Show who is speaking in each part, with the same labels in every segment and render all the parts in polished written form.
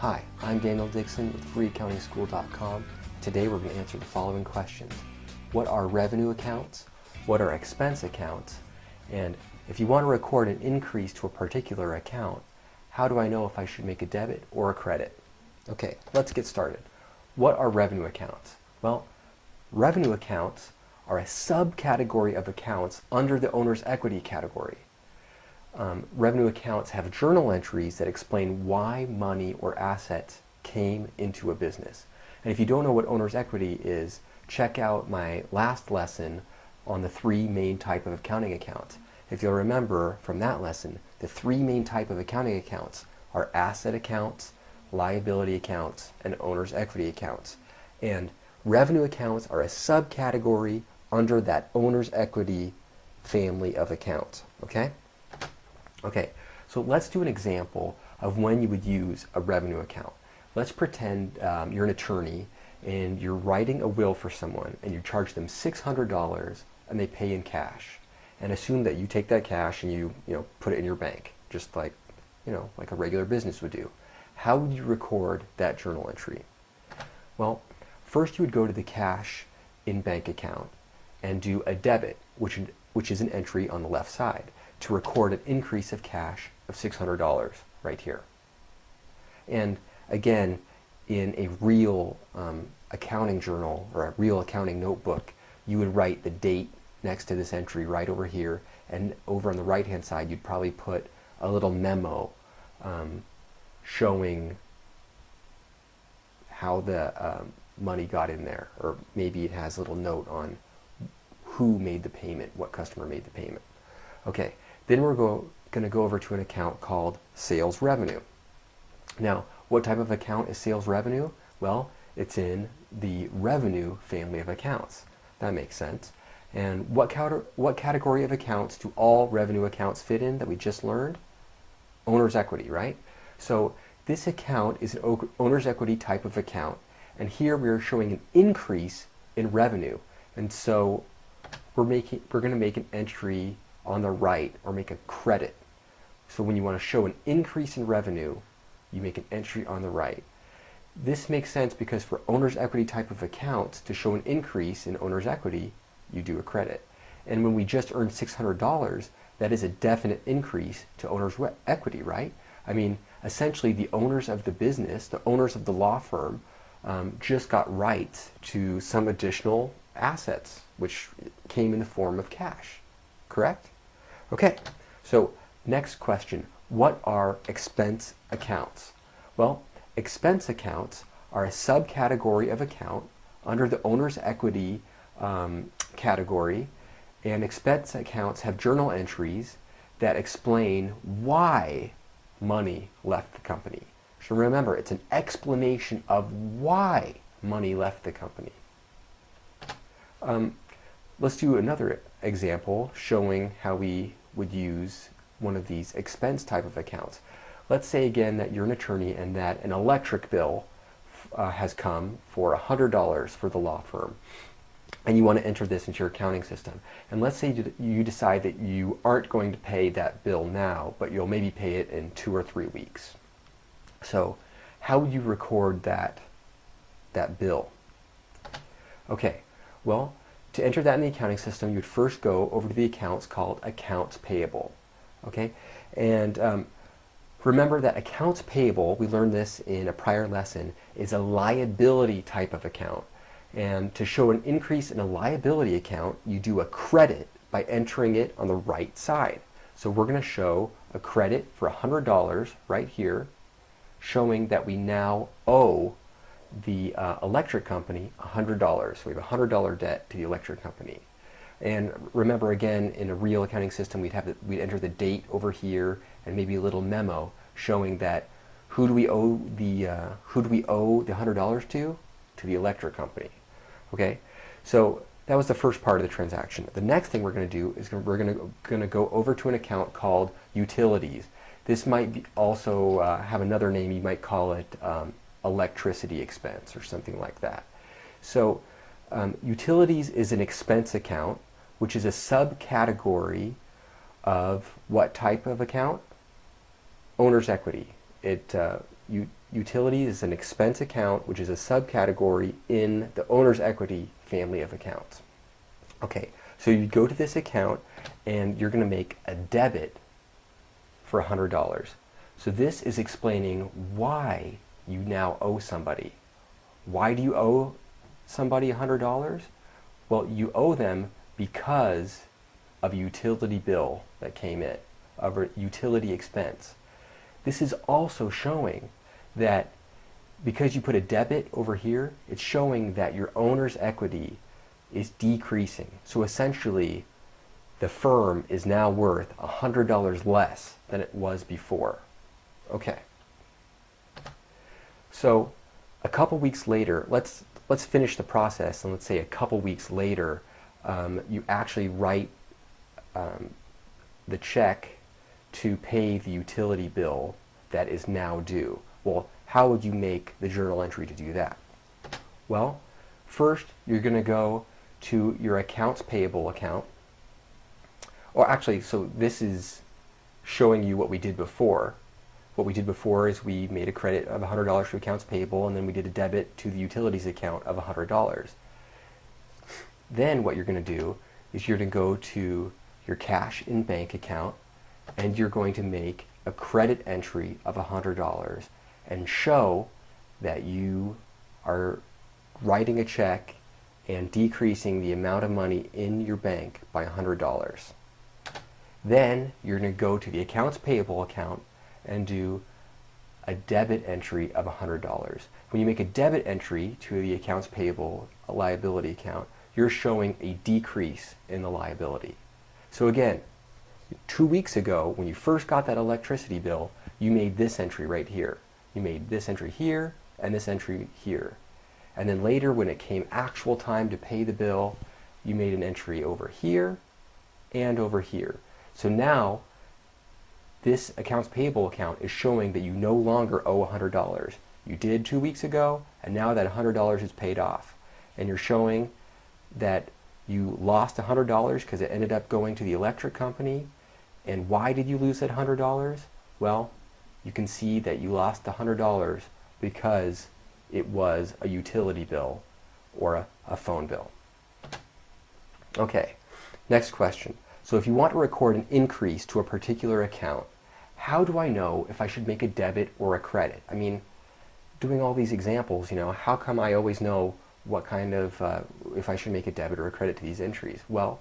Speaker 1: Hi, I'm Daniel Dixon with freeaccountingschool.com. Today we're going to answer the following questions. What are revenue accounts? What are expense accounts? And if you want to record an increase to a particular account, how do I know if I should make a debit or a credit? Okay, let's get started. What are revenue accounts? Well, revenue accounts are a subcategory of accounts under the owner's equity category. Revenue accounts have journal entries that explain why money or assets came into a business. And if you don't know what owner's equity is, check out my last lesson on the three main types of accounting accounts. If you'll remember from that lesson, the three main types of accounting accounts are asset accounts, liability accounts, and owner's equity accounts. And revenue accounts are a subcategory under that owner's equity family of accounts. Okay? Okay, so let's do an example of when you would use a revenue account. Let's pretend you're an attorney and you're writing a will for someone and you charge them $600 and they pay in cash. And assume that you take that cash and you put it in your bank, just like like a regular business would do. How would you record that journal entry? Well, first you would go to the cash in bank account and do a debit, which is an entry on the left side, to record an increase of cash of $600 right here. And again, in a real accounting journal or a real accounting notebook, you would write the date next to this entry right over here, and over on the right hand side you'd probably put a little memo showing how the money got in there, or maybe it has a little note on who made the payment, what customer made the payment. Okay, then we're going to go over to an account called sales revenue. Now, what type of account is sales revenue? Well, it's in the revenue family of accounts. That makes sense. And what category of accounts do all revenue accounts fit in that we just learned? Owner's equity, right? So this account is an owner's equity type of account, and here we are showing an increase in revenue. And so we're going to make an entry on the right, or make a credit. So when you want to show an increase in revenue, you make an entry on the right. This makes sense because for owner's equity type of accounts, to show an increase in owner's equity, you do a credit. And when we just earned $600, that is a definite increase to owner's equity, right? I mean, essentially the owners of the business, the owners of the law firm, just got rights to some additional assets, which came in the form of cash. Correct? Okay, so next question. What are expense accounts? Well, expense accounts are a subcategory of account under the owner's equity category, and expense accounts have journal entries that explain why money left the company. So remember, it's an explanation of why money left the company. Let's do another example showing how we would use one of these expense type of accounts. Let's say again that you're an attorney and that an electric bill has come for $100 for the law firm, and you want to enter this into your accounting system. And let's say you decide that you aren't going to pay that bill now, but you'll maybe pay it in 2 or 3 weeks. So how would you record that bill? Okay, well, to enter that in the accounting system, you'd first go over to the accounts called accounts payable. Okay, and remember that accounts payable, we learned this in a prior lesson, is a liability type of account. And to show an increase in a liability account, you do a credit by entering it on the right side. So we're going to show a credit for $100 right here, showing that we now owe the electric company $100. So we have a $100 debt to the electric company. And remember, again, in a real accounting system, we'd enter the date over here and maybe a little memo showing that who do we owe the $100 to? To the electric company. Okay, so that was the first part of the transaction. The next thing we're going to do is we're going to go over to an account called utilities. This might also have another name. You might call it electricity expense or something like that. So utilities is an expense account, which is a subcategory of what type of account? Owner's equity. utilities is an expense account, which is a subcategory in the owner's equity family of accounts. Okay, so you go to this account and you're going to make a debit for $100. So this is explaining why you now owe somebody. Why do you owe somebody $100? Well, you owe them because of a utility bill that came in, of a utility expense. This is also showing that because you put a debit over here, it's showing that your owner's equity is decreasing. So essentially, the firm is now worth $100 less than it was before. Okay. So a couple weeks later, let's finish the process, and let's say a couple weeks later, you actually write the check to pay the utility bill that is now due. Well, how would you make the journal entry to do that? Well, first you're going to go to your accounts payable account. Or actually, so this is showing you what we did before. What we did before is we made a credit of $100 to accounts payable, and then we did a debit to the utilities account of $100. Then what you're going to do is you're going to go to your cash in bank account, and you're going to make a credit entry of $100 and show that you are writing a check and decreasing the amount of money in your bank by $100. Then you're going to go to the accounts payable account and do a debit entry of $100. When you make a debit entry to the accounts payable liability account, you're showing a decrease in the liability. So again, 2 weeks ago, when you first got that electricity bill, you made this entry right here. You made this entry here and this entry here. And then later, when it came actual time to pay the bill, you made an entry over here and over here. So now, this accounts payable account is showing that you no longer owe $100. You did 2 weeks ago, and now that $100 is paid off. And you're showing that you lost $100 because it ended up going to the electric company. And why did you lose that $100? Well, you can see that you lost the $100 because it was a utility bill or a phone bill. Okay, next question. So if you want to record an increase to a particular account, how do I know if I should make a debit or a credit? I mean, doing all these examples, how come I always know what kind of, if I should make a debit or a credit to these entries? Well,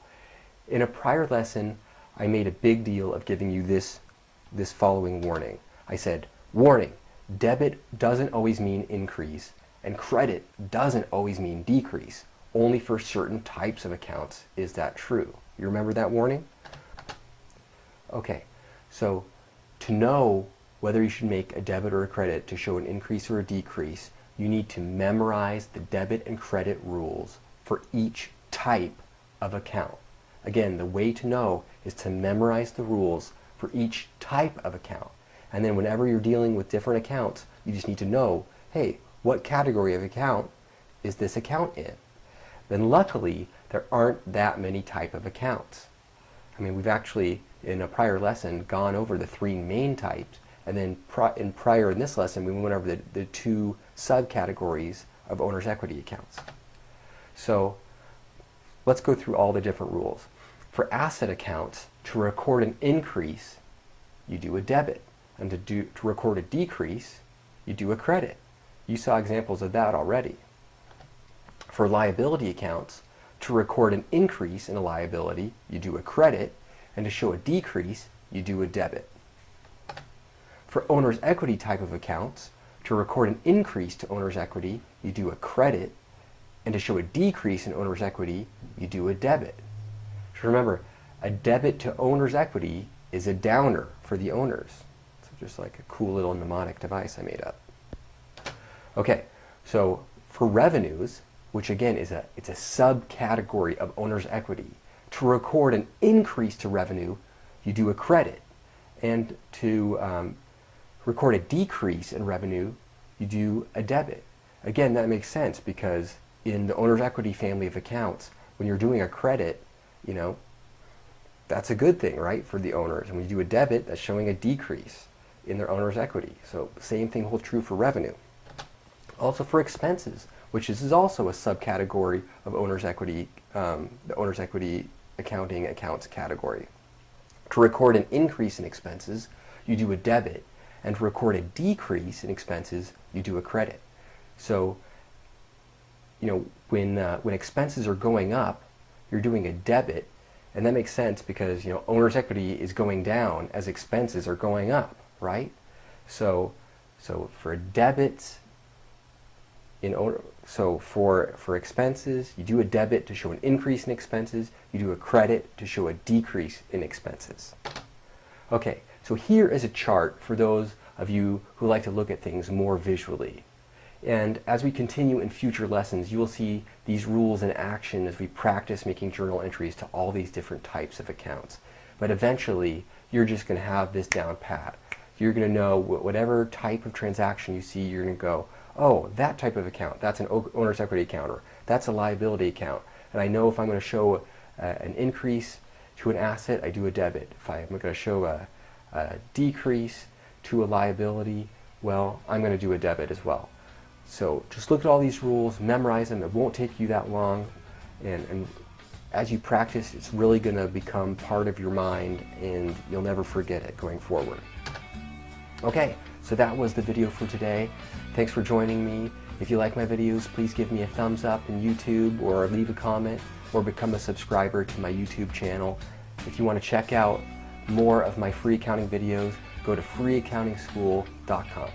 Speaker 1: in a prior lesson, I made a big deal of giving you this following warning. I said, warning, debit doesn't always mean increase, and credit doesn't always mean decrease. Only for certain types of accounts is that true. You remember that warning? Okay, so to know whether you should make a debit or a credit to show an increase or a decrease, you need to memorize the debit and credit rules for each type of account. Again, the way to know is to memorize the rules for each type of account. And then whenever you're dealing with different accounts, you just need to know, hey, what category of account is this account in? Then luckily, there aren't that many type of accounts. I mean, we've actually, in a prior lesson, gone over the 3 main types, and then in this lesson, we went over the 2 subcategories of owner's equity accounts. So let's go through all the different rules. For asset accounts, to record an increase, you do a debit. And to record a decrease, you do a credit. You saw examples of that already. For liability accounts, to record an increase in a liability, you do a credit, and to show a decrease, you do a debit. For owner's equity type of accounts, to record an increase to owner's equity, you do a credit, and to show a decrease in owner's equity, you do a debit. So remember, a debit to owner's equity is a downer for the owners. So just like a cool little mnemonic device I made up. Okay, so for revenues, which again is it's a subcategory of owner's equity, to record an increase to revenue, you do a credit. And to record a decrease in revenue, you do a debit. Again, that makes sense because in the owner's equity family of accounts, when you're doing a credit, that's a good thing, right, for the owners. And when you do a debit, that's showing a decrease. in their owner's equity. So same thing holds true for revenue. Also for expenses, which is also a subcategory of owner's equity, the owner's equity accounting accounts category. To record an increase in expenses, you do a debit, and to record a decrease in expenses, you do a credit. So, you know, when expenses are going up, you're doing a debit, and that makes sense because, you know, owner's equity is going down as expenses are going up, right? So for debits for expenses, you do a debit to show an increase in expenses, you do a credit to show a decrease in expenses. Okay, so here is a chart for those of you who like to look at things more visually. And as we continue in future lessons, you will see these rules in action as we practice making journal entries to all these different types of accounts. But eventually, you're just going to have this down pat. You're going to know whatever type of transaction you see, you're going to go, oh, that type of account, that's an owner's equity account, or that's a liability account. And I know if I'm going to show an increase to an asset, I do a debit. If I'm going to show a decrease to a liability, well, I'm going to do a debit as well. So just look at all these rules, memorize them. It won't take you that long. And as you practice, it's really going to become part of your mind, and you'll never forget it going forward. Okay, so that was the video for today. Thanks for joining me. If you like my videos, please give me a thumbs up in YouTube, or leave a comment, or become a subscriber to my YouTube channel. If you want to check out more of my free accounting videos, go to freeaccountingschool.com.